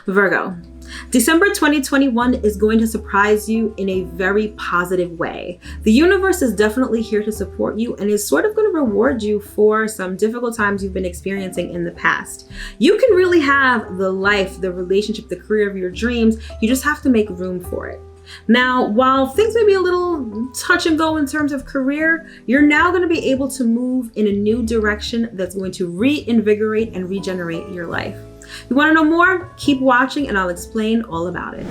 Virgo, December 2021 is going to surprise you in a very positive way. The universe is definitely here to support you and is sort of going to reward you for some difficult times you've been experiencing in the past. You can really have the life, the relationship, the career of your dreams. You just have to make room for it. Now, while things may be a little touch and go in terms of career, you're now going to be able to move in a new direction that's going to reinvigorate and regenerate your life. You want to know more? Keep watching and I'll explain all about it.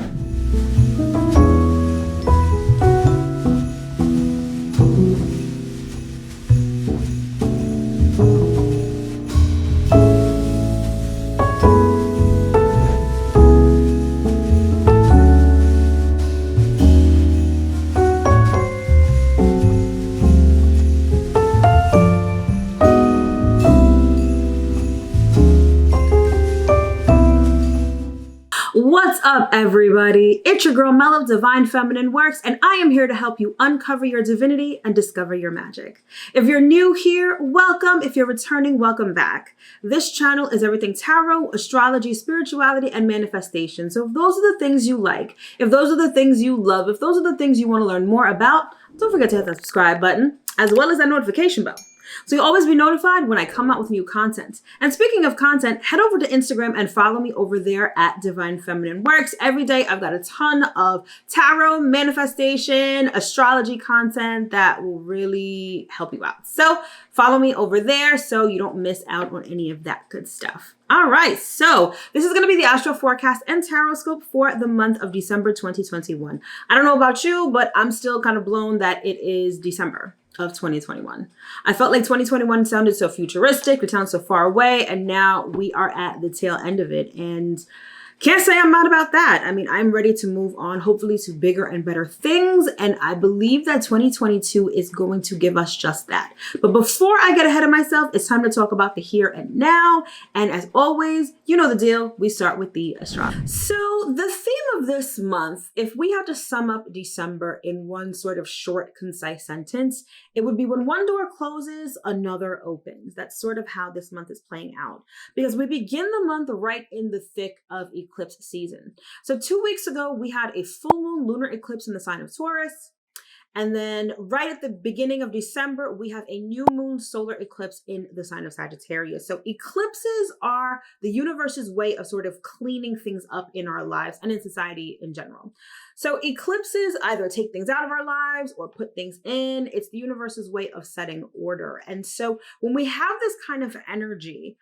What's up, everybody? It's your girl Mel of Divine Feminine Works, and I am here to help you uncover your divinity and discover your magic. If you're new here, welcome. If you're returning, welcome back. This channel is everything tarot, astrology, spirituality, and manifestation. So if those are the things you like, if those are the things you love, if those are the things you want to learn more about, don't forget to hit that subscribe button, as well as that notification bell, so you'll always be notified when I come out with new content. And speaking of content, head over to Instagram and follow me over there at Divine Feminine Works. Every day I've got a ton of tarot, manifestation, astrology content that will really help you out. So follow me over there so you don't miss out on any of that good stuff. All right, so this is going to be the Astro Forecast and Tarot Scope for the month of December 2021. I don't know about you, but I'm still kind of blown that it is December of 2021. I felt like 2021 sounded so futuristic, it sounds so far away, and now we are at the tail end of it. And can't say I'm mad about that. I mean, I'm ready to move on, hopefully to bigger and better things. And I believe that 2022 is going to give us just that. But before I get ahead of myself, it's time to talk about the here and now. And as always, you know the deal. We start with the astrology. So the theme of this month, if we had to sum up December in one sort of short, concise sentence, it would be when one door closes, another opens. That's sort of how this month is playing out, because we begin the month right in the thick of eclipse season. So 2 weeks ago, we had a full moon lunar eclipse in the sign of Taurus. And then right at the beginning of December, we have a new moon solar eclipse in the sign of Sagittarius. So eclipses are the universe's way of sort of cleaning things up in our lives and in society in general. So eclipses either take things out of our lives or put things in. It's the universe's way of setting order. And so when we have this kind of energy,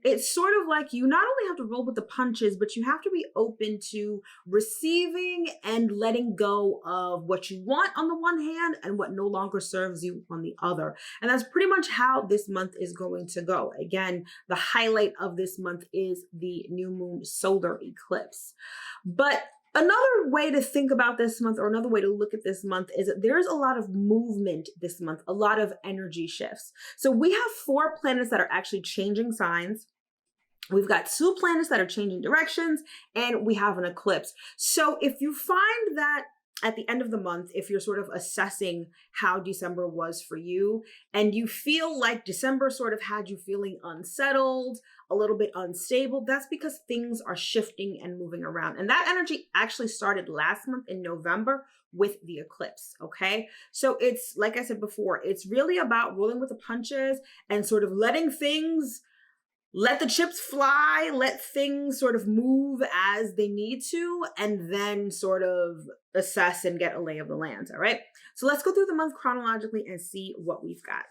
it's sort of like you not only have to roll with the punches, but you have to be open to receiving and letting go of what you want on the one hand and what no longer serves you on the other. And that's pretty much how this month is going to go. Again, the highlight of this month is the new moon solar eclipse. But another way to think about this month, or another way to look at this month, is that there's a lot of movement this month, a lot of energy shifts. So we have 4 planets that are actually changing signs. We've got 2 planets that are changing directions, and we have an eclipse. So if you find that at the end of the month, if you're sort of assessing how December was for you, and you feel like December sort of had you feeling unsettled, a little bit unstable, that's because things are shifting and moving around. And that energy actually started last month in November with the eclipse, okay? So it's, like I said before, it's really about rolling with the punches and sort of letting things, let the chips fly, let things sort of move as they need to, and then sort of assess and get a lay of the land, all right? So let's go through the month chronologically and see what we've got.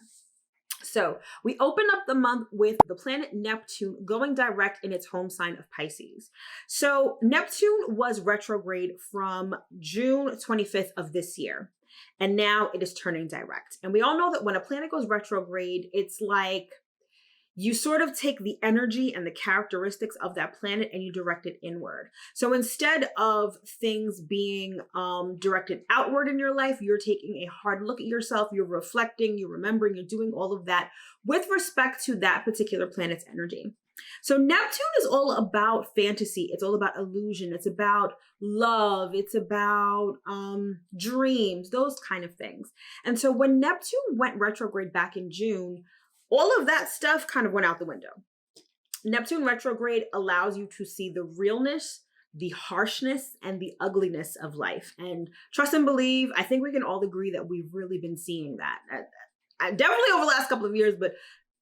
So we open up the month with the planet Neptune going direct in its home sign of Pisces. So Neptune was retrograde from June 25th of this year, and now it is turning direct. And we all know that when a planet goes retrograde, it's like you sort of take the energy and the characteristics of that planet and you direct it inward. So instead of things being directed outward in your life, you're taking a hard look at yourself, you're reflecting, you're remembering, you're doing all of that with respect to that particular planet's energy. So Neptune is all about fantasy. It's all about illusion. It's about love. It's about dreams, those kind of things. And so when Neptune went retrograde back in June, all of that stuff kind of went out the window. Neptune retrograde allows you to see the realness, the harshness, and the ugliness of life. And trust and believe, I think we can all agree that we've really been seeing that. Definitely over the last couple of years, but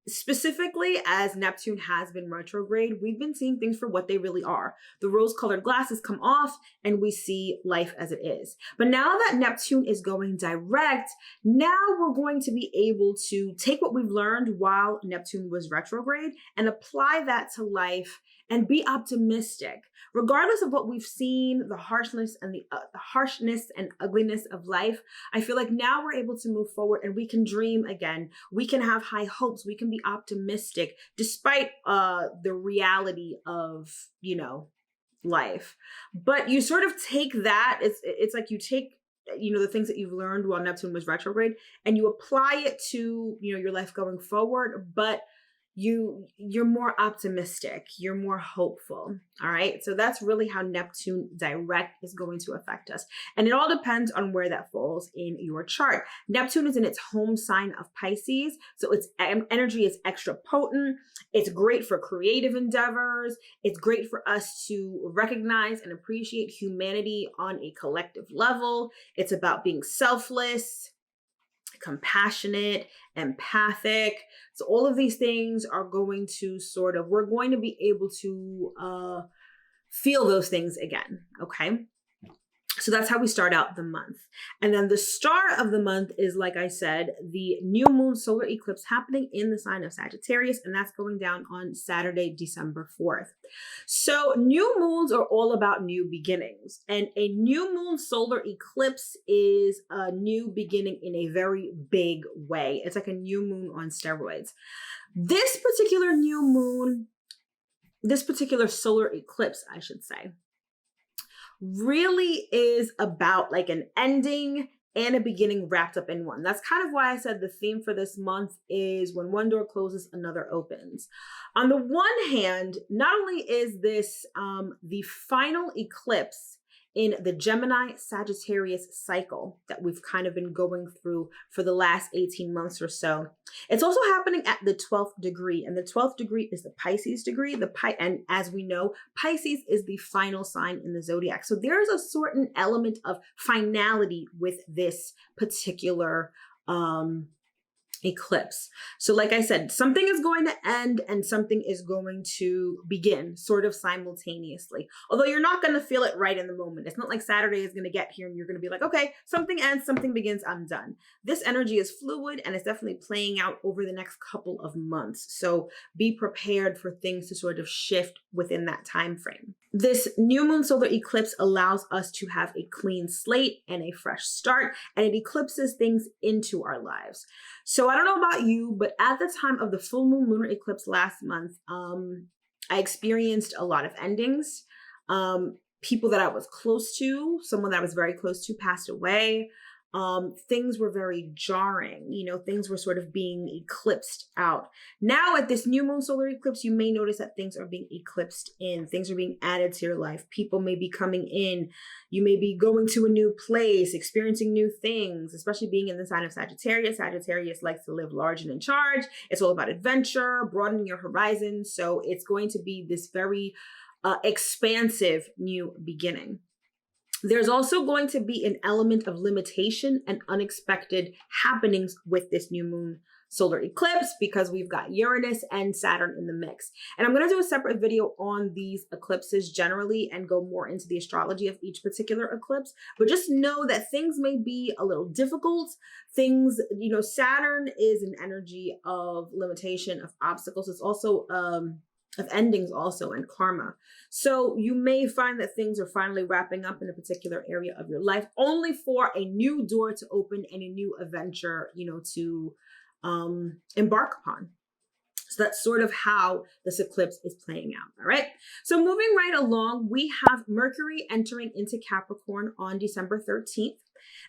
specifically as Neptune has been retrograde, we've been seeing things for what they really are. The rose-colored glasses come off and we see life as it is. But now that Neptune is going direct, now we're going to be able to take what we've learned while Neptune was retrograde and apply that to life and be optimistic. Regardless of what we've seen, the harshness and the harshness and ugliness of life, I feel like now we're able to move forward and we can dream again. We can have high hopes. We can be optimistic despite the reality of, life. But you sort of take that, it's like you take the things that you've learned while Neptune was retrograde and you apply it to, your life going forward, but you're more optimistic, you're more hopeful. All right. So that's really how Neptune direct is going to affect us. And it all depends on where that falls in your chart. Neptune is in its home sign of Pisces. So its energy is extra potent. It's great for creative endeavors. It's great for us to recognize and appreciate humanity on a collective level. It's about being selfless, compassionate, empathic. So all of these things are going to we're going to be able to feel those things again. Okay. So that's how we start out the month. And then the star of the month is, like I said, the new moon solar eclipse happening in the sign of Sagittarius, and that's going down on Saturday, December 4th. So new moons are all about new beginnings, and a new moon solar eclipse is a new beginning in a very big way. It's like a new moon on steroids. This particular solar eclipse, I should say, really is about like an ending and a beginning wrapped up in one. That's kind of why I said the theme for this month is when one door closes, another opens. On the one hand, not only is this the final eclipse in the Gemini Sagittarius cycle that we've kind of been going through for the last 18 months or so, it's also happening at the 12th degree. And the 12th degree is the Pisces degree. And as we know, Pisces is the final sign in the zodiac. So there is a certain element of finality with this particular eclipse. So like I said, something is going to end and something is going to begin sort of simultaneously. Although you're not going to feel it right in the moment. It's not like Saturday is going to get here and you're going to be like, okay, something ends, something begins, I'm done. This energy is fluid and it's definitely playing out over the next couple of months. So be prepared for things to sort of shift within that time frame. This new moon solar eclipse allows us to have a clean slate and a fresh start, and it eclipses things into our lives. So I don't know about you, but at the time of the full moon lunar eclipse last month, I experienced a lot of endings. People that I was close to, someone that I was very close to passed away. Things were very jarring, things were sort of being eclipsed out. Now at this new moon solar eclipse, you may notice that things are being eclipsed in, things are being added to your life. People may be coming in, you may be going to a new place, experiencing new things, especially being in the sign of Sagittarius. Sagittarius likes to live large and in charge. It's all about adventure, broadening your horizons. So it's going to be this very expansive new beginning. There's also going to be an element of limitation and unexpected happenings with this new moon solar eclipse because we've got Uranus and Saturn in the mix. And I'm going to do a separate video on these eclipses generally and go more into the astrology of each particular eclipse. But just know that things may be a little difficult. Things, Saturn is an energy of limitation, of obstacles. It's also of endings also, and karma. So you may find that things are finally wrapping up in a particular area of your life, only for a new door to open and a new adventure, to embark upon. So that's sort of how this eclipse is playing out. All right. So moving right along, we have Mercury entering into Capricorn on December 13th.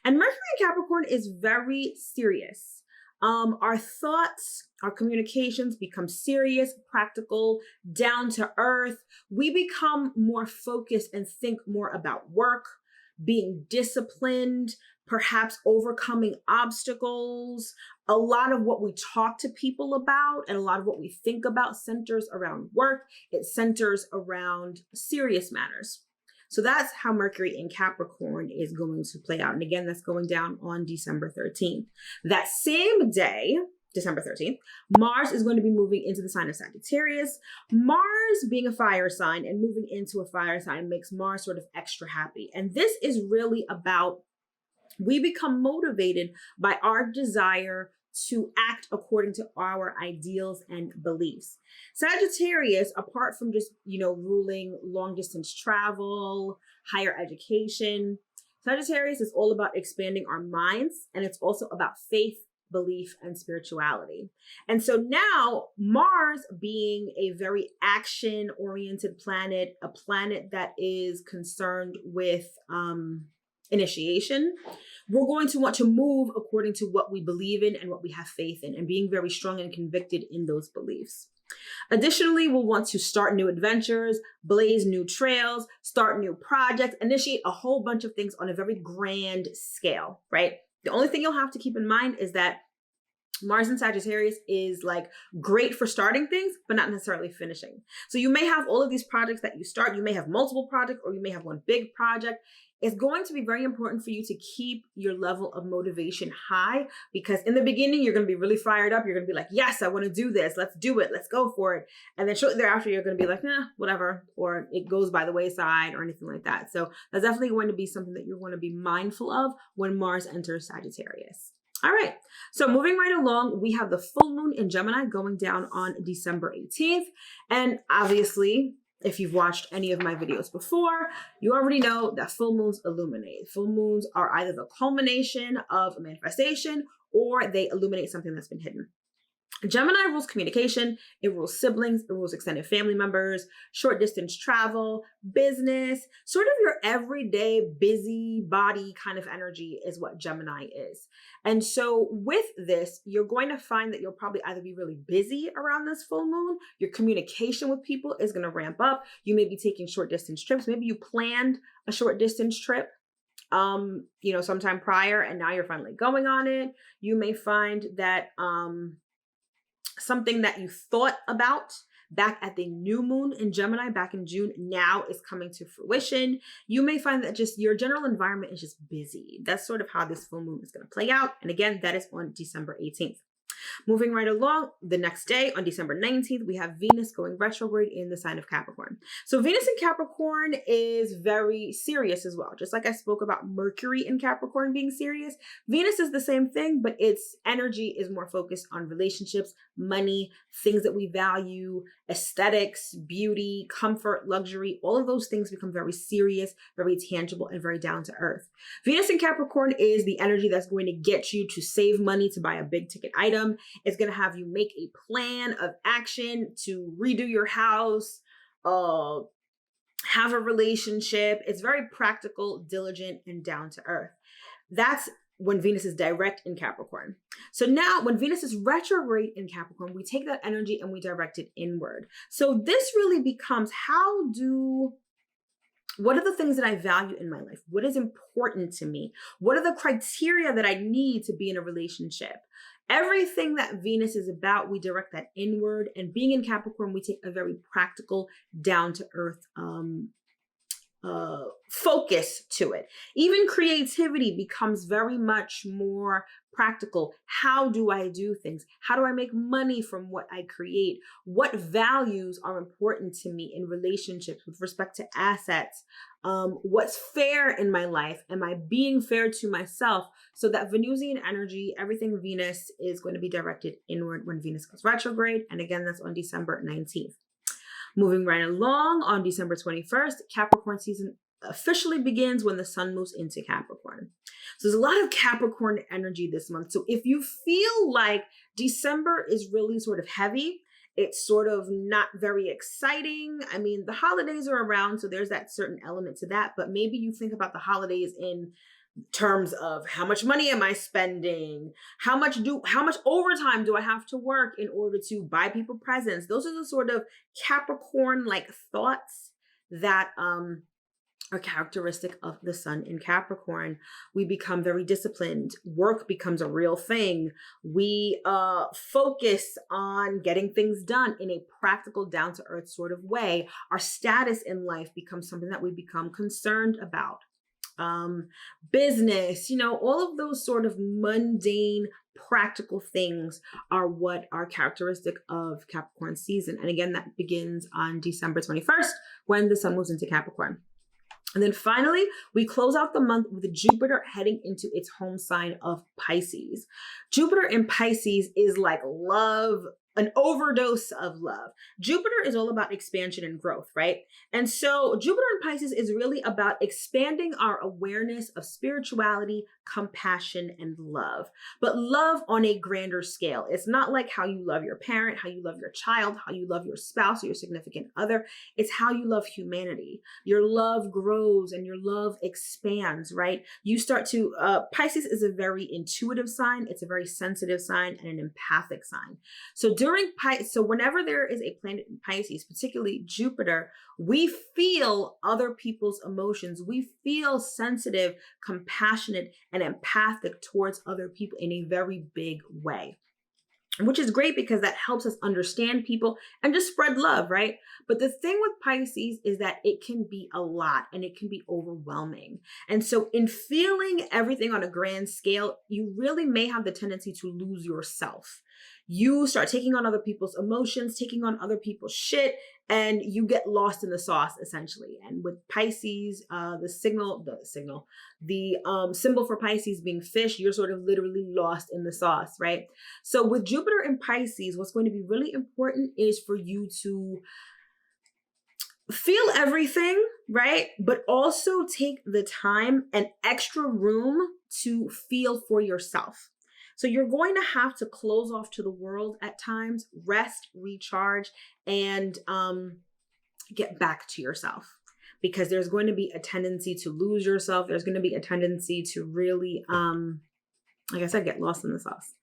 And Mercury in Capricorn is very serious. Our thoughts, our communications become serious, practical, down to earth. We become more focused and think more about work, being disciplined, perhaps overcoming obstacles. A lot of what we talk to people about and a lot of what we think about centers around work. It centers around serious matters. So that's how Mercury in Capricorn is going to play out. And again, that's going down on December 13th. That same day, December 13th, Mars is going to be moving into the sign of Sagittarius. Mars being a fire sign and moving into a fire sign makes Mars sort of extra happy. And this is really about, we become motivated by our desire to act according to our ideals and beliefs. Sagittarius, apart from just, ruling long distance travel, higher education, Sagittarius is all about expanding our minds, and it's also about faith, belief, and spirituality. And so now Mars being a very action-oriented planet, a planet that is concerned with initiation, we're going to want to move according to what we believe in and what we have faith in, and being very strong and convicted in those beliefs. Additionally, we'll want to start new adventures, blaze new trails, start new projects, initiate a whole bunch of things on a very grand scale, right? The only thing you'll have to keep in mind is that Mars in Sagittarius is like great for starting things, but not necessarily finishing. So you may have all of these projects that you start. You may have multiple projects, or you may have one big project. It's going to be very important for you to keep your level of motivation high, because in the beginning, you're going to be really fired up. You're going to be like, yes, I want to do this. Let's do it. Let's go for it. And then shortly thereafter, you're going to be like, whatever, or it goes by the wayside or anything like that. So that's definitely going to be something that you're going to be mindful of when Mars enters Sagittarius. All right, so moving right along, we have the full moon in Gemini going down on December 18th. And obviously, if you've watched any of my videos before, you already know that full moons illuminate. Full moons are either the culmination of a manifestation or they illuminate something that's been hidden. Gemini rules communication, it rules siblings, it rules extended family members, short distance travel, business, sort of your everyday busy body kind of energy is what Gemini is. And so with this, you're going to find that you'll probably either be really busy around this full moon, your communication with people is going to ramp up, you may be taking short distance trips, maybe you planned a short distance trip sometime prior and now you're finally going on it. You may find that something that you thought about back at the new moon in Gemini back in June now is coming to fruition. You may find that just your general environment is just busy. That's sort of how this full moon is going to play out. And again, that is on December 18th. Moving right along, the next day on December 19th, we have Venus going retrograde in the sign of Capricorn. So Venus in Capricorn is very serious as well. Just like I spoke about Mercury in Capricorn being serious, Venus is the same thing, but its energy is more focused on relationships, money, things that we value, aesthetics, beauty, comfort, luxury. All of those things become very serious, very tangible, and very down to earth. Venus in Capricorn is the energy that's going to get you to save money to buy a big ticket item. It's going to have you make a plan of action to redo your house, have a relationship. It's very practical, diligent, and down to earth. That's when Venus is direct in Capricorn. So now when Venus is retrograde in Capricorn, we take that energy and we direct it inward. So this really becomes what are the things that I value in my life? What is important to me? What are the criteria that I need to be in a relationship? Everything that Venus is about, we direct that inward. And being in Capricorn, we take a very practical, down-to-earth focus to it. Even creativity becomes very much more practical. How do I do things? How do I make money from what I create? What values are important to me in relationships with respect to assets? What's fair in my life? Am I being fair to myself? So that Venusian energy, everything Venus is going to be directed inward when Venus goes retrograde. And again, that's on December 19th. Moving right along on December 21st, Capricorn season officially begins when the sun moves into Capricorn. So there's a lot of Capricorn energy this month. So if you feel like December is really sort of heavy, it's sort of not very exciting. I mean, the holidays are around, so there's that certain element to that. But maybe you think about the holidays in terms of how much money am I spending? How much overtime do I have to work in order to buy people presents? Those are the sort of Capricorn-like thoughts that are a characteristic of the sun in Capricorn. We become very disciplined. Work becomes a real thing. We focus on getting things done in a practical, down-to-earth sort of way. Our status in life becomes something that we become concerned about. Business, all of those sort of mundane, practical things are what are characteristic of Capricorn season. And again, that begins on December 21st when the sun moves into Capricorn. And then finally, we close out the month with Jupiter heading into its home sign of Pisces. Jupiter in Pisces is like love, an overdose of love. Jupiter is all about expansion and growth, right? And so Jupiter in Pisces is really about expanding our awareness of spirituality, compassion, and love, but love on a grander scale. It's not like how you love your parent, how you love your child, how you love your spouse or your significant other. It's how you love humanity. Your love grows and your love expands, right? You start to, Pisces is a very intuitive sign. It's a very sensitive sign and an empathic sign. So whenever there is a planet in Pisces, particularly Jupiter, we feel other people's emotions. We feel sensitive, compassionate, and empathic towards other people in a very big way, which is great because that helps us understand people and just spread love, right? But the thing with Pisces is that it can be a lot and it can be overwhelming. And so in feeling everything on a grand scale, you really may have the tendency to lose yourself. You start taking on other people's emotions, taking on other people's shit, and you get lost in the sauce essentially. And with Pisces, the symbol for Pisces being fish, you're sort of literally lost in the sauce, right? So with Jupiter in Pisces, what's going to be really important is for you to feel everything, right? But also take the time and extra room to feel for yourself. So you're going to have to close off to the world at times, rest, recharge, and get back to yourself, because there's going to be a tendency to lose yourself. There's going to be a tendency to really, like I said, get lost in the sauce.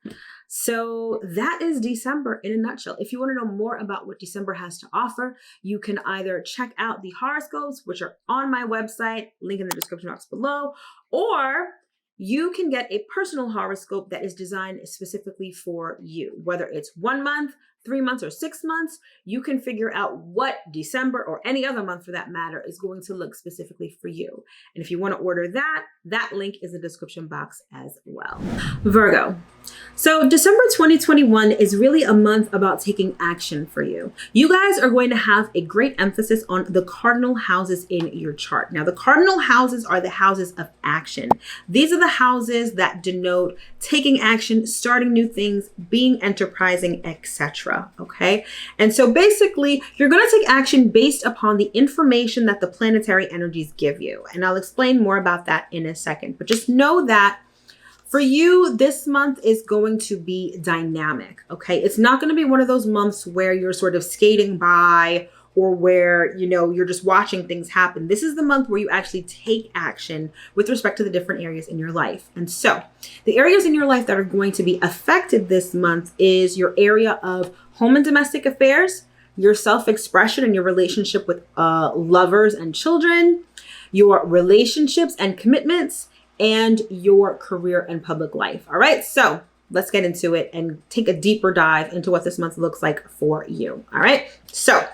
So that is December in a nutshell. If you want to know more about what December has to offer, you can either check out the horoscopes, which are on my website, link in the description box below, or you can get a personal horoscope that is designed specifically for you. Whether it's 1 month, 3 months, or 6 months, you can figure out what December or any other month for that matter is going to look specifically for you. And if you want to order that, that link is in the description box as well. Virgo. So December 2021 is really a month about taking action for you. You guys are going to have a great emphasis on the cardinal houses in your chart. Now, the cardinal houses are the houses of action. These are the houses that denote taking action, starting new things, being enterprising, etc. Okay? And so basically, you're going to take action based upon the information that the planetary energies give you. And I'll explain more about that in a second. But just know that for you, this month is going to be dynamic, okay? It's not going to be one of those months where you're sort of skating by or where, you're just watching things happen. This is the month where you actually take action with respect to the different areas in your life. And so the areas in your life that are going to be affected this month is your area of home and domestic affairs, your self-expression and your relationship with lovers and children, your relationships and commitments, and your career and public life. All right, so let's get into it and take a deeper dive into what this month looks like for you. All right, so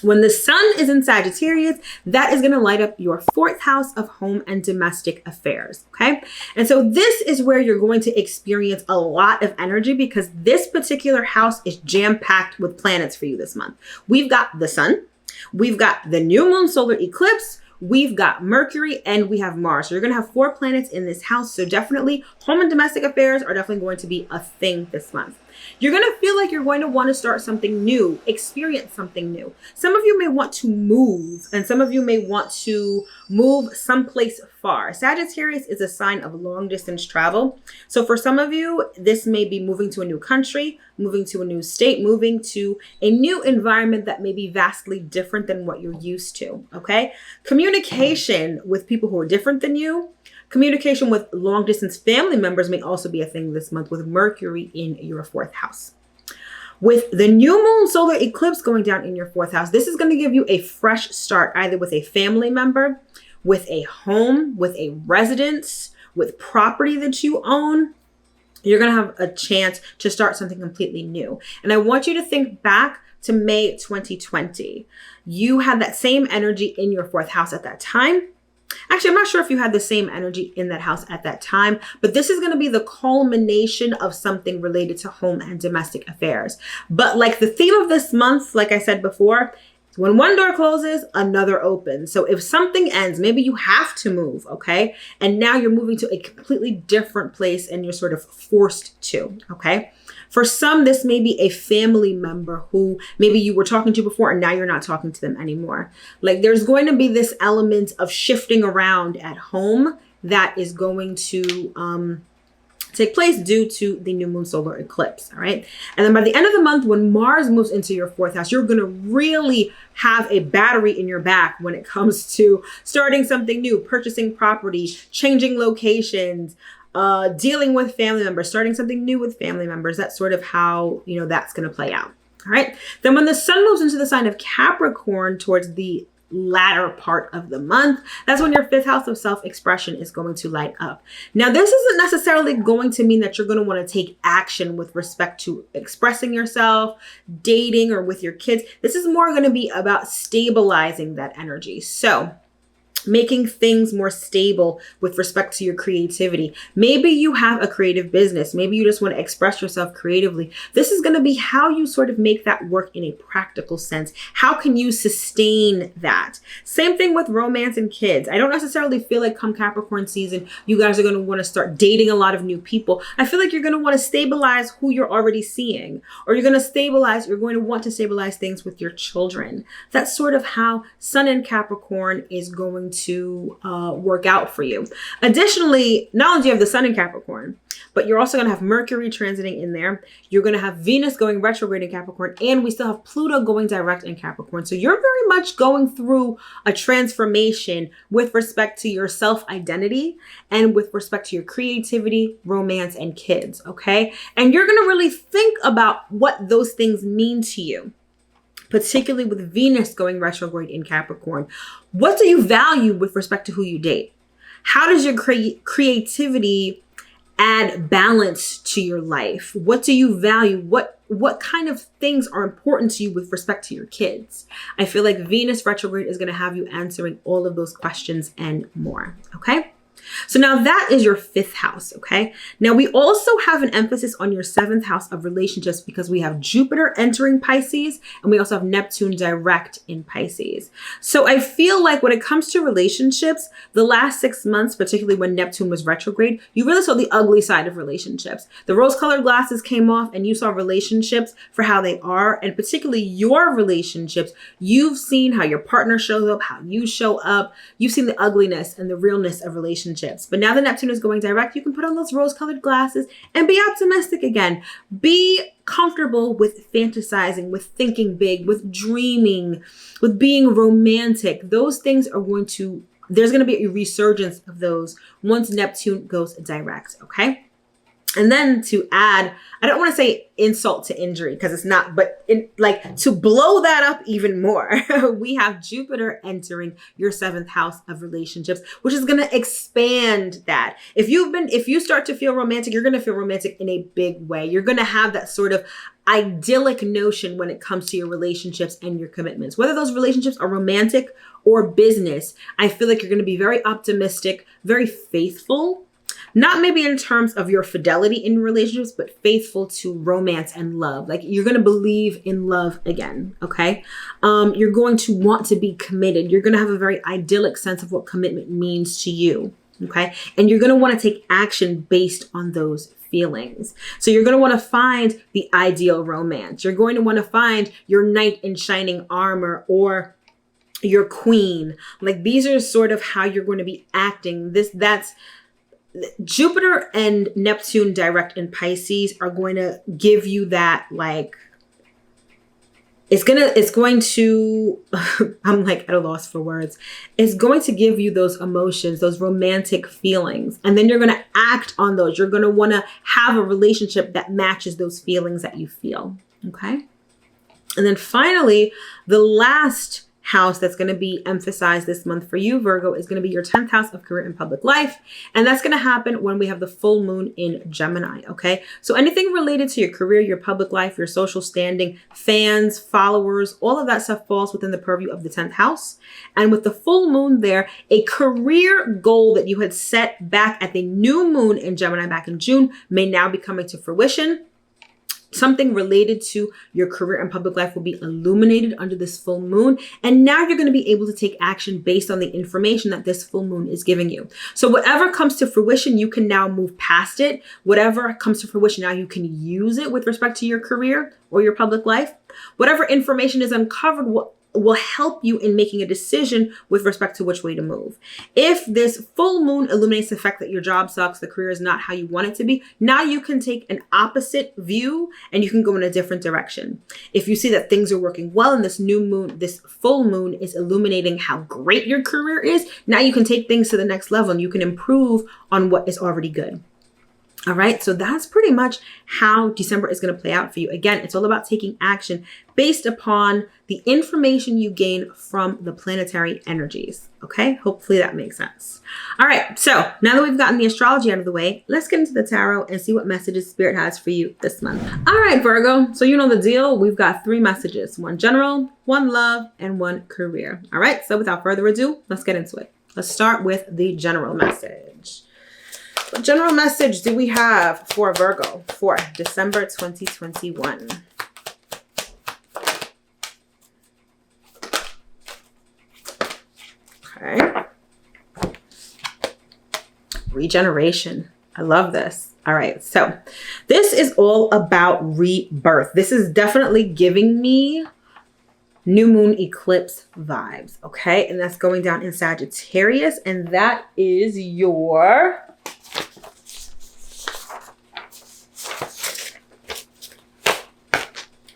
when the sun is in Sagittarius, that is going to light up your 4th house of home and domestic affairs. Okay, and so this is where you're going to experience a lot of energy because this particular house is jam-packed with planets for you this month. We've got the sun, we've got the new moon solar eclipse, we've got Mercury, and we have Mars. So you're going to have 4 planets in this house. So definitely home and domestic affairs are definitely going to be a thing this month. You're going to feel like you're going to want to start something new, experience something new. Some of you may want to move, and some of you may want to move someplace far. Sagittarius is a sign of long distance travel. So for some of you, this may be moving to a new country, moving to a new state, moving to a new environment that may be vastly different than what you're used to, okay? Communication with people who are different than you. Communication with long distance family members may also be a thing this month with Mercury in your 4th house. With the new moon solar eclipse going down in your 4th house, this is going to give you a fresh start, either with a family member, with a home, with a residence, with property that you own, you're going to have a chance to start something completely new. And I want you to think back to May 2020. You had that same energy in your fourth house at that time. Actually, I'm not sure if you had the same energy in that house at that time, but this is going to be the culmination of something related to home and domestic affairs. But like the theme of this month, like I said before, when one door closes, another opens. So if something ends, maybe you have to move, okay? And now you're moving to a completely different place and you're sort of forced to, okay? For some, this may be a family member who maybe you were talking to before and now you're not talking to them anymore. Like there's going to be this element of shifting around at home that is going to take place due to the new moon solar eclipse. All right. And then by the end of the month, when Mars moves into your fourth house, you're going to really have a battery in your back when it comes to starting something new, purchasing property, changing locations, dealing with family members, starting something new with family members. That's sort of how, that's going to play out. All right. Then when the sun moves into the sign of Capricorn towards the latter part of the month, that's when your fifth house of self-expression is going to light up. Now, this isn't necessarily going to mean that you're going to want to take action with respect to expressing yourself, dating, or with your kids. This is more going to be about stabilizing that energy. So making things more stable with respect to your creativity. Maybe you have a creative business. Maybe you just want to express yourself creatively. This is going to be how you sort of make that work in a practical sense. How can you sustain that? Same thing with romance and kids. I don't necessarily feel like come Capricorn season, you guys are going to want to start dating a lot of new people. I feel like you're going to want to stabilize who you're already seeing, or you're going to want to stabilize things with your children. That's sort of how Sun in Capricorn is going to work out for you. Additionally, not only do you have the Sun in Capricorn, but you're also going to have Mercury transiting in there. You're going to have Venus going retrograde in Capricorn, and we still have Pluto going direct in Capricorn. So you're very much going through a transformation with respect to your self-identity and with respect to your creativity, romance, and kids, okay? And you're going to really think about what those things mean to you, particularly with Venus going retrograde in Capricorn. What do you value with respect to who you date? How does your creativity add balance to your life? What do you value? What kind of things are important to you with respect to your kids? I feel like Venus retrograde is going to have you answering all of those questions and more, okay? So now that is your fifth house, okay? Now we also have an emphasis on your seventh house of relationships because we have Jupiter entering Pisces and we also have Neptune direct in Pisces. So I feel like when it comes to relationships, the last 6 months, particularly when Neptune was retrograde, you really saw the ugly side of relationships. The rose-colored glasses came off and you saw relationships for how they are, and particularly your relationships. You've seen how your partner shows up, how you show up. You've seen the ugliness and the realness of relationships. But now that Neptune is going direct, you can put on those rose-colored glasses and be optimistic again. Be comfortable with fantasizing, with thinking big, with dreaming, with being romantic. Those things are there's going to be a resurgence of those once Neptune goes direct, okay? And then to add, I don't want to say insult to injury because it's not, but to blow that up even more, we have Jupiter entering your seventh house of relationships, which is going to expand that. If you start to feel romantic, you're going to feel romantic in a big way. You're going to have that sort of idyllic notion when it comes to your relationships and your commitments. Whether those relationships are romantic or business, I feel like you're going to be very optimistic, very faithful. Not maybe in terms of your fidelity in relationships, but faithful to romance and love. Like you're going to believe in love again, okay? You're going to want to be committed. You're going to have a very idyllic sense of what commitment means to you, okay? And you're going to want to take action based on those feelings. So you're going to want to find the ideal romance. You're going to want to find your knight in shining armor or your queen. Like these are sort of how you're going to be acting. That's Jupiter and Neptune direct in Pisces are going to give you that, it's going to, I'm like at a loss for words. It's going to give you those emotions, those romantic feelings. And then you're going to act on those. You're going to want to have a relationship that matches those feelings that you feel. Okay. And then finally, the last house that's going to be emphasized this month for you, Virgo, is going to be your 10th house of career and public life. And that's going to happen when we have the full moon in Gemini, okay? So anything related to your career, your public life, your social standing, fans, followers, all of that stuff falls within the purview of the 10th house. And with the full moon there, a career goal that you had set back at the new moon in Gemini back in June may now be coming to fruition. Something related to your career and public life will be illuminated under this full moon. And now you're going to be able to take action based on the information that this full moon is giving you. So whatever comes to fruition, you can now move past it. Whatever comes to fruition, now you can use it with respect to your career or your public life. Whatever information is uncovered will help you in making a decision with respect to which way to move. If this full moon illuminates the fact that your job sucks, the career is not how you want it to be, now you can take an opposite view and you can go in a different direction. If you see that things are working well and this new moon, this full moon is illuminating how great your career is, now you can take things to the next level and you can improve on what is already good. All right, so that's pretty much how December is going to play out for you. Again, it's all about taking action based upon the information you gain from the planetary energies. Okay, hopefully that makes sense. All right, so now that we've gotten the astrology out of the way, let's get into the tarot and see what messages Spirit has for you this month. All right, Virgo, so you know the deal. We've got 3 messages, 1 general, 1 love, and 1 career. All right, so without further ado, let's get into it. Let's start with the general message. What general message do we have for Virgo for December 2021? Okay. Regeneration. I love this. All right. So this is all about rebirth. This is definitely giving me new moon eclipse vibes. Okay. And that's going down in Sagittarius. And that is your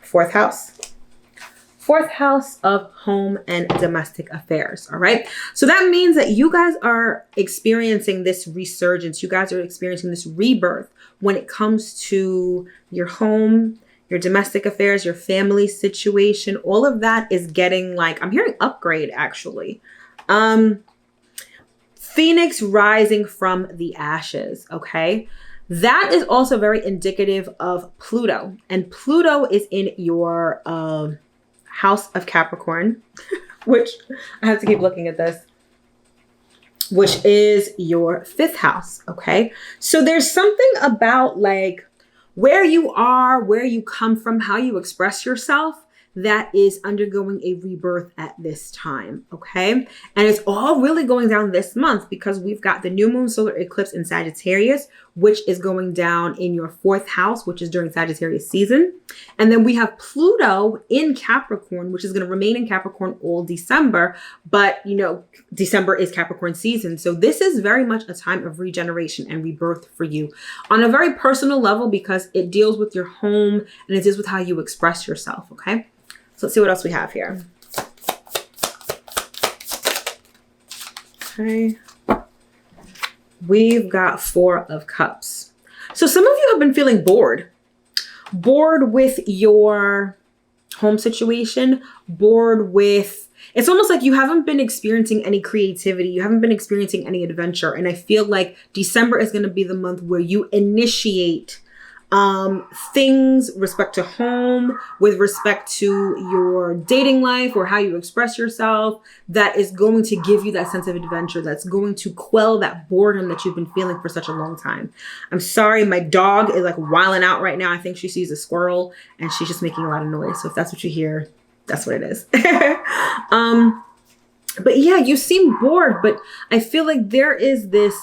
4th house. 4th house of home and domestic affairs. All right. So that means that you guys are experiencing this resurgence. You guys are experiencing this rebirth when it comes to your home, your domestic affairs, your family situation. All of that is getting like, I'm hearing upgrade actually. Phoenix rising from the ashes. Okay. That is also very indicative of Pluto. And Pluto is in your house of Capricorn, which I have to keep looking at this, which is your 5th house. Okay. So there's something about like where you are, where you come from, how you express yourself that is undergoing a rebirth at this time. Okay. And it's all really going down this month because we've got the new moon solar eclipse in Sagittarius, which is going down in your 4th house, which is during Sagittarius season. And then we have Pluto in Capricorn, which is going to remain in Capricorn all December. But, you know, December is Capricorn season. So this is very much a time of regeneration and rebirth for you on a very personal level because it deals with your home and it deals with how you express yourself. Okay. So let's see what else we have here. Okay. We've got 4 of Cups. So some of you have been feeling bored with your home situation, bored with, it's almost like you haven't been experiencing any creativity. You haven't been experiencing any adventure. And I feel like December is going to be the month where you initiate things with respect to home, with respect to your dating life or how you express yourself, that is going to give you that sense of adventure, that's going to quell that boredom that you've been feeling for such a long time. I'm sorry, my dog is like wilding out right now. I think she sees a squirrel and she's just making a lot of noise. So if that's what you hear, that's what it is. But yeah, you seem bored, but I feel like there is this,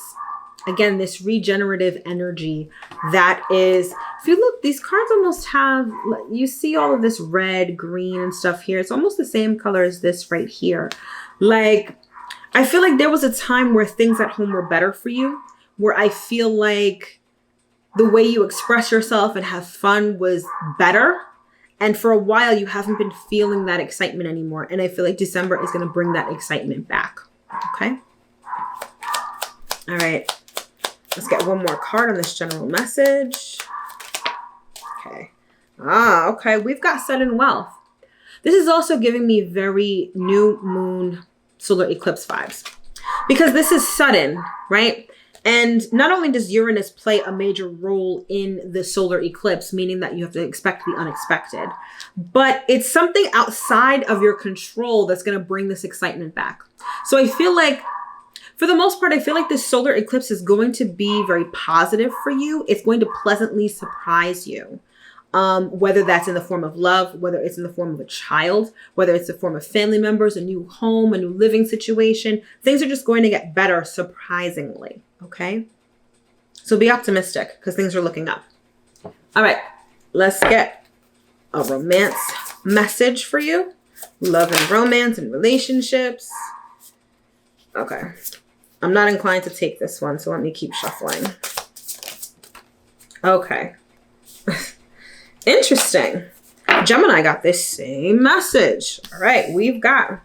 again, this regenerative energy that is, if you look, these cards almost have, you see all of this red, green and stuff here. It's almost the same color as this right here. Like, I feel like there was a time where things at home were better for you, where I feel like the way you express yourself and have fun was better. And for a while, you haven't been feeling that excitement anymore. And I feel like December is going to bring that excitement back. Okay. All right. Let's get one more card on this general message. Okay. Okay. We've got sudden wealth. This is also giving me very new moon solar eclipse vibes because this is sudden, right? And not only does Uranus play a major role in the solar eclipse, meaning that you have to expect the unexpected, but it's something outside of your control that's going to bring this excitement back. So I feel like, for the most part, I feel like this solar eclipse is going to be very positive for you. It's going to pleasantly surprise you. Whether that's in the form of love, whether it's in the form of a child, whether it's in the form of family members, a new home, a new living situation, things are just going to get better surprisingly. Okay. So be optimistic because things are looking up. All right. Let's get a romance message for you. Love and romance and relationships. Okay. I'm not inclined to take this one, so let me keep shuffling. Okay. Interesting. Gemini got this same message. All right, we've got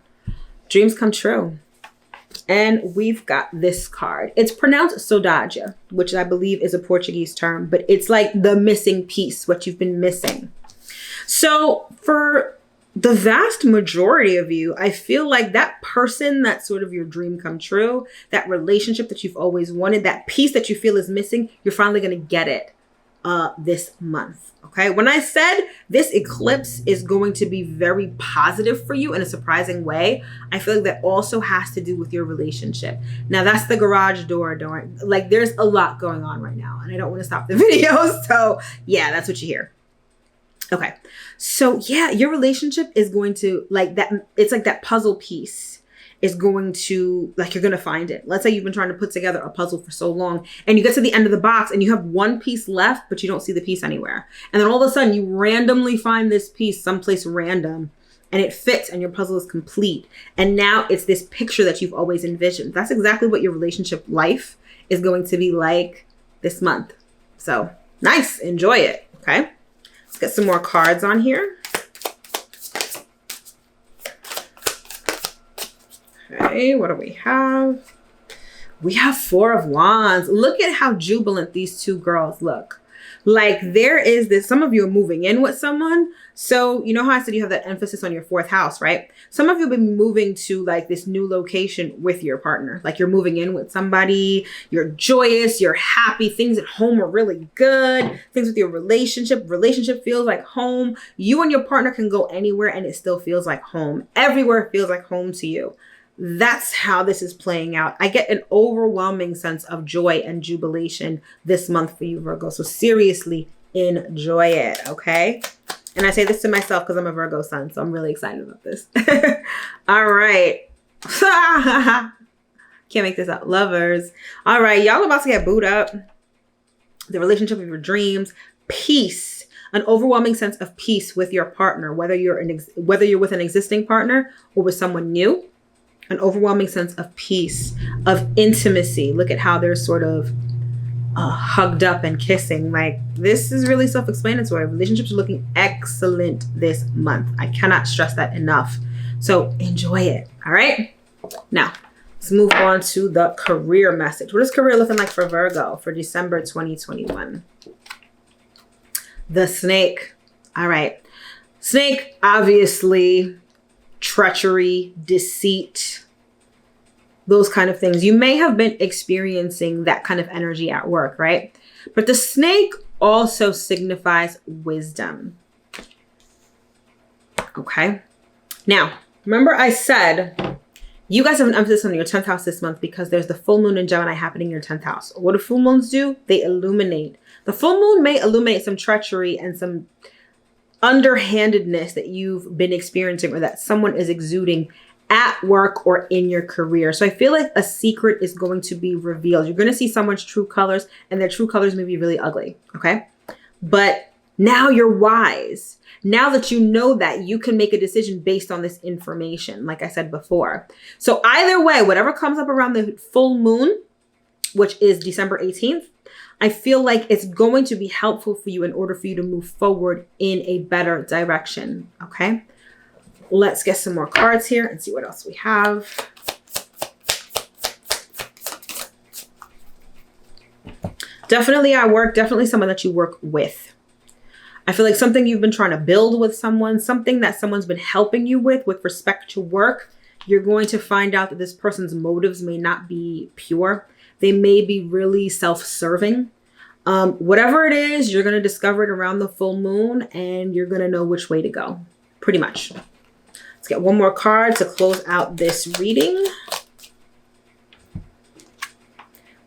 dreams come true. And we've got this card. It's pronounced saudade, which I believe is a Portuguese term, but it's like the missing piece, what you've been missing. So for the vast majority of you, I feel like that person that's sort of your dream come true, that relationship that you've always wanted, that piece that you feel is missing, you're finally going to get it this month. Okay. When I said this eclipse is going to be very positive for you in a surprising way, I feel like that also has to do with your relationship. Now that's the garage door. Like there's a lot going on right now and I don't want to stop the video. So yeah, that's what you hear. Okay. So yeah, your relationship is going to like that. It's like that puzzle piece is going to, like, you're going to find it. Let's say you've been trying to put together a puzzle for so long and you get to the end of the box and you have one piece left, but you don't see the piece anywhere. And then all of a sudden you randomly find this piece someplace random and it fits and your puzzle is complete. And now it's this picture that you've always envisioned. That's exactly what your relationship life is going to be like this month. So nice. Enjoy it. Okay. Let's get some more cards on here. Okay, what do we have? We have Four of Wands. Look at how jubilant these two girls look. Like there is this, some of you are moving in with someone. So you know how I said you have that emphasis on your fourth house, right? Some of you have been moving to like this new location with your partner. Like you're moving in with somebody, you're joyous, you're happy, things at home are really good. Things with your relationship feels like home. You and your partner can go anywhere and it still feels like home. Everywhere feels like home to you. That's how this is playing out. I get an overwhelming sense of joy and jubilation this month for you, Virgo. So seriously, enjoy it, okay? And I say this to myself because I'm a Virgo sun, so I'm really excited about this. All right. Can't make this up. Lovers. All right, y'all about to get booed up. The relationship of your dreams. Peace. An overwhelming sense of peace with your partner, whether you're with an existing partner or with someone new. An overwhelming sense of peace, of intimacy. Look at how they're sort of hugged up and kissing. Like this is really self-explanatory. Relationships are looking excellent this month. I cannot stress that enough. So enjoy it. All right. Now let's move on to the career message. What is career looking like for Virgo for December 2021? The snake. All right. Snake, obviously. Treachery, deceit, those kind of things. You may have been experiencing that kind of energy at work, right? But the snake also signifies wisdom. Okay. Now, remember I said you guys have an emphasis on your 10th house this month because there's the full moon in Gemini happening in your 10th house. What do full moons do? They illuminate. The full moon may illuminate some treachery and some underhandedness that you've been experiencing or that someone is exuding at work or in your career. So I feel like a secret is going to be revealed. You're going to see someone's true colors and their true colors may be really ugly. Okay. But now you're wise. Now that you know that, you can make a decision based on this information, like I said before. So either way, whatever comes up around the full moon, which is December 18th, I feel like it's going to be helpful for you in order for you to move forward in a better direction. Okay. Let's get some more cards here and see what else we have. Definitely at work, definitely someone that you work with. I feel like something you've been trying to build with someone, something that someone's been helping you with respect to work, you're going to find out that this person's motives may not be pure. They may be really self-serving. Whatever it is, you're going to discover it around the full moon and you're going to know which way to go, pretty much. Let's get one more card to close out this reading.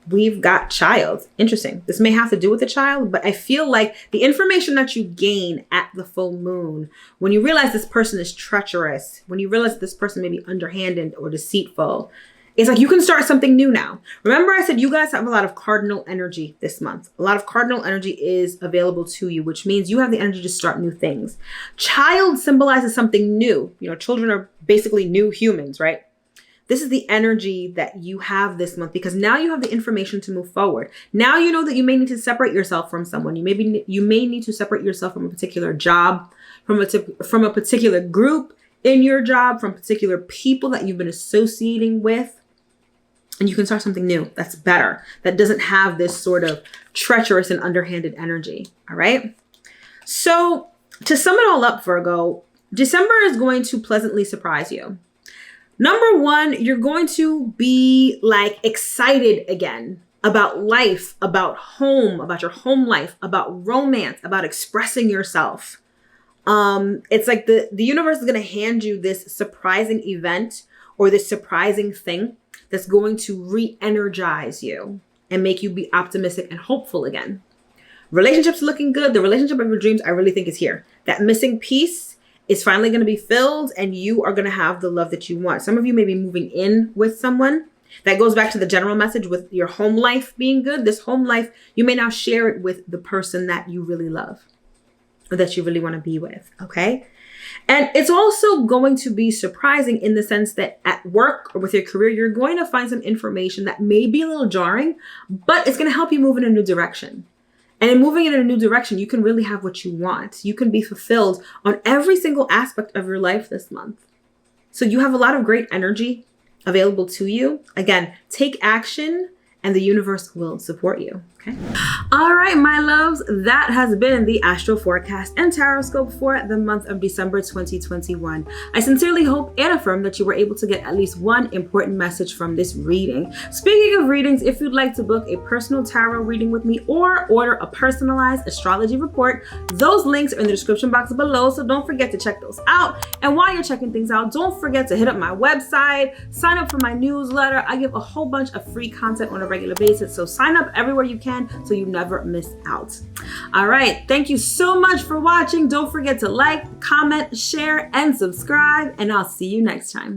We've got child. Interesting. This may have to do with the child, but I feel like the information that you gain at the full moon, when you realize this person is treacherous, when you realize this person may be underhanded or deceitful, it's like you can start something new now. Remember I said you guys have a lot of cardinal energy this month. A lot of cardinal energy is available to you, which means you have the energy to start new things. Child symbolizes something new. You know, children are basically new humans, right? This is the energy that you have this month because now you have the information to move forward. Now you know that you may need to separate yourself from someone. You may need to separate yourself from a particular job, from a particular group in your job, from particular people that you've been associating with. And you can start something new that's better, that doesn't have this sort of treacherous and underhanded energy. All right. So to sum it all up, Virgo, December is going to pleasantly surprise you. Number one, you're going to be like excited again about life, about home, about your home life, about romance, about expressing yourself. It's like the universe is going to hand you this surprising event or this surprising thing that's going to re-energize you and make you be optimistic and hopeful again. Relationships looking good. The relationship of your dreams, I really think, is here. That missing piece is finally going to be filled and you are going to have the love that you want. Some of you may be moving in with someone. That goes back to the general message with your home life being good. This home life, you may now share it with the person that you really love or that you really want to be with. Okay. And it's also going to be surprising in the sense that at work or with your career, you're going to find some information that may be a little jarring, but it's going to help you move in a new direction. And in moving in a new direction, you can really have what you want. You can be fulfilled on every single aspect of your life this month. So you have a lot of great energy available to you. Again, take action and the universe will support you. Okay. All right, my loves, that has been the Astro Forecast and Taroscope for the month of December 2021. I sincerely hope and affirm that you were able to get at least one important message from this reading. Speaking of readings, if you'd like to book a personal tarot reading with me or order a personalized astrology report, those links are in the description box below, so don't forget to check those out. And while you're checking things out, don't forget to hit up my website, sign up for my newsletter. I give a whole bunch of free content on a regular basis, so sign up everywhere you can so you never miss out. All right, thank you so much for watching. Don't forget to like, comment, share, and subscribe, and I'll see you next time.